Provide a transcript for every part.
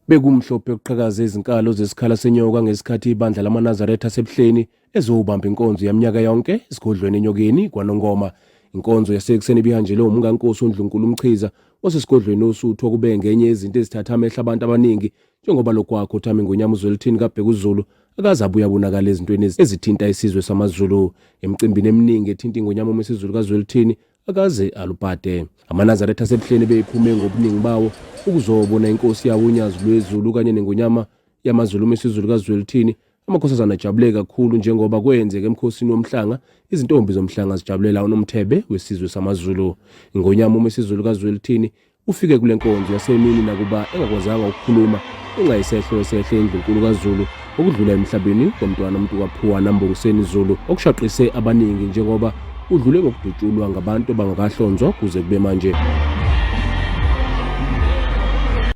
Bekumhlophe ukuqhakaza izinkalo zesikhala senyoka ngesikhathi ibandla lamaNazaretha asebuhleni ezobamba inkonzo yaminyaka yonke esigodlweni enyokeni kwaNongoma. Inkonzo yasekuseni ibihanjelwe uMngankosi uNdlunkulu umchiza osesigodlweni osuthu okube ngenye yezinto ezithatha amehlo abantu abaningi njengoba lokwakho uthami iNgonyama uZwelithini kabheka uZulu akaze abuye abonakala ezintweni ezithinta isizwe samaZulu. Emcimbini eminingi ethinta iNgonyama umesiZulu kaZwelithini akaze alupate. AmaNazaretha asebuhleni beyiphume ngobuningi bawo ukuzobona inkosi yawo unyazi lwezulu kanye neNgonyama yamaZulu umesiZulu kaZwelithini. Amakhosazana ajabule kakhulu njengoba kwenzeka emkhosini womhlanga izintombi zomhlanga zijabulela unomthebe wesizwe samaZulu. iNgonyama umesiZulu kaZwelithini ufike kule nkonzo yasemini nakuba engakwazanga ukukhuluma engayisehlo esehle eNdlunkulu kaZulu okudlula emhlabeni komntwana umuntu kaPhuwa Nambongiseni Zulu okushaqise abaningi njengoba udlule ngokudutshulwa ngabantu bangakahlonzwa kuze kube manje.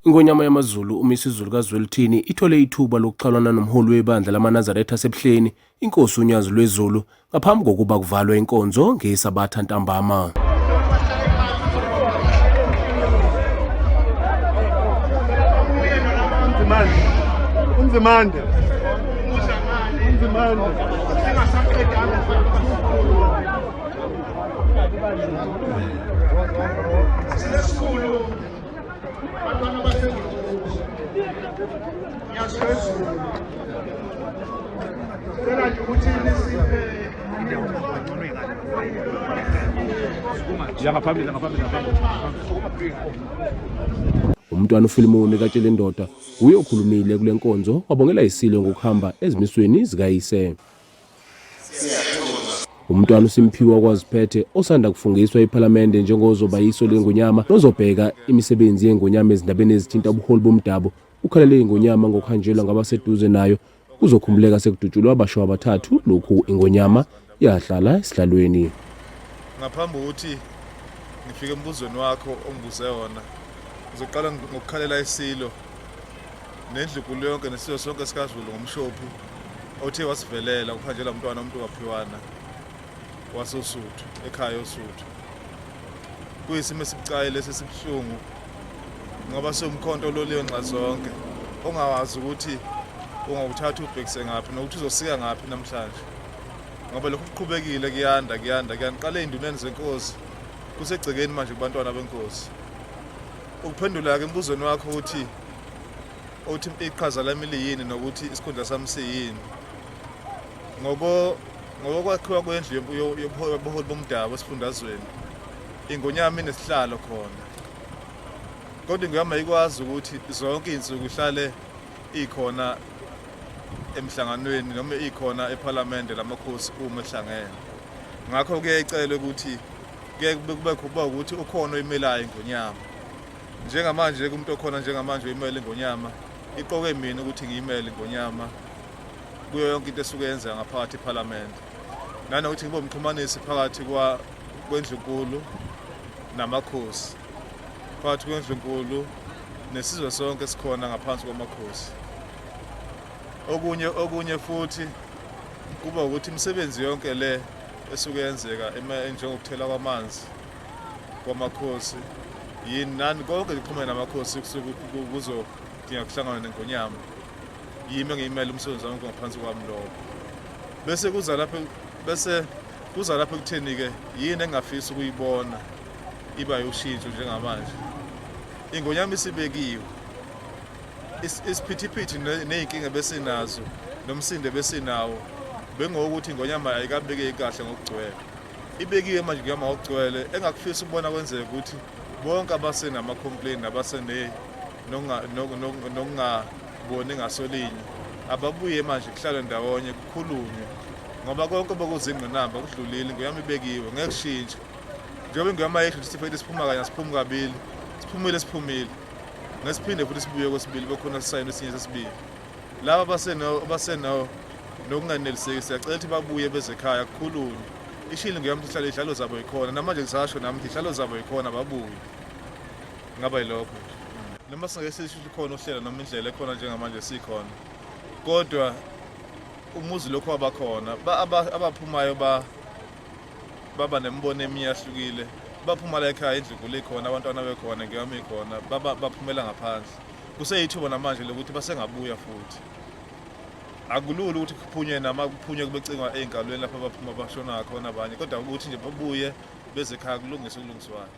iNgonyama yamaZulu umesiZulu kaZwelithini ithole ithuba lokuxhalwana nomholi webandla lamaNazaretha asebuhleni inkosi unyazi lwezulu ngaphambi kokuba kuvalwe inkonzo ngeSabatha ntambama. Unzimande Umntwana uFilimoni katshele indoda uye okhulumile kule nkonzo wabongela isilo ngokuhamba ezimisweni zikayise. Umntwana uSimphiwe kwaziphethe osanda kufungiswa ePhalamende njengozoba yiso leNgonyama nozobheka imisebenzi yeNgonyama ezindabeni ezithinta ubuholi bomdabu ukhalele iNgonyama ngokuhanjelwa ngabaseduze nayo kuzokhumbuleka sekudutshulwa abasho abathathu lokhu iNgonyama yahlala esihlalweni. Ngaphambi ukuthi ngifike embuzweni wakho ongibuze wona ngizoqala ngokukhalela isilo neNdlunkulu yonke nesizwe sonke sikaZulu ngomshophi othe wasivelela ukuhanjela umntwana umuntu kaPhiwana wasosuthu ekhaya osuthu. Kuyisimo esibucayi lesi sibuhlungu ngoba somkhonto loliwe nxa zonke ongawazi ukuthi ungawuthatha ubhekise ngaphi nokuthi uzosika ngaphi namhlanje ngoba lokho kuqhubekile kuyanda qala enduneni zenkosi kusegcekeni manje kubantwana benkosi. Ukuphendula ke embuzweni wakho uthi iqhaza lami liyini nokuthi isikhundla sami siyini ngokwakhiwa kwendlu yobuholi bomdabu esifundazweni iNgonyama inesihlalo khona kodwa iNgonyama ikwazi ukuthi zonke izinsuku ihlale ikhona emhlanganweni noma ikhona ePhalamende lamakhosi uma ehlangene. Ngakho kuyayicela ukuthi kube kuba ukuthi ukhona oyimelayo iNgonyama njengamanje umuntu okhona njengamanje oyimela iNgonyama iqoke mina ukuthi ngiyimele iNgonyama kuyo yonke into esuke yenza ngaphakathi ePhalamende nanokuthi ngibe umxhumanisi phakathi kweNdlunkulu namakhosi phakathi kweNdlunkulu nesizwe sonke sikhona ngaphansi kwamakhosi. Okunye futhi kuba ukuthi imisebenzi yonke le esuke yenzeka njengokuthela kwamanzi kwamakhosi yini nani konke kuxhumene namakhosi kuzodinga kuhlangana neNgonyama yimi ngiyimela umsebenzi wami ngaphansi kwami lokho. Bese kuza lapho ekutheni ke yini engafisa ukuyibona iba yoshintsho njengamanje. iNgonyama isibekiwe isiphithiphithi nezinkinga besinazo nomsindo besinawo bengokuthi iNgonyama ayikabeke kahle ngokugcwele. Ibekiwe manje iNgonyama ngokugcwele engakufisa ukubona kwenzeka ukuthi bonke abasenama complaint abasene nokungaboni ngasolinye ababuye manje kuhlala ndawonye kukhulunywe ngoba konke bokuzingqinamba kudlulile iNgonyama ibekiwe ngeke kushintshe. Njengoba iNgonyama yethu sifethe siphuma kanye siphuma kabili siphumile ngesiphinde futhi sibuye kwesibili bekhona sisayini esinye sesibili. Laba abaseno nokunganeliseki siyacela ukuthi babuye beze ekhaya kukhulunywe. Ishilo iNgonyama ihlale ihlalo zabo ikhona namanje ngisasho nami ihlalo zabo ikhona babuye. Ngaba yilokho. Noma singeke khona uhlela noma indlela ekhona njengamanje sikhona. Kodwa umuzi lokho abakhona abaphumayo baba nembono emiyahlukile baphuma la ekhaya eNdlunkulu ikhona abantwana bekhona ngiyami ikhona baphumela ngaphandle kuseyithuba namanje lokuthi basengabuya futhi. Akulula ukuthi kuphunye kube cingwa ey'nkalweni lapho abaphuma bashona khona abanye, kodwa ukuthi nje babuye beze ekhaya kulungiswe okulungiswayo.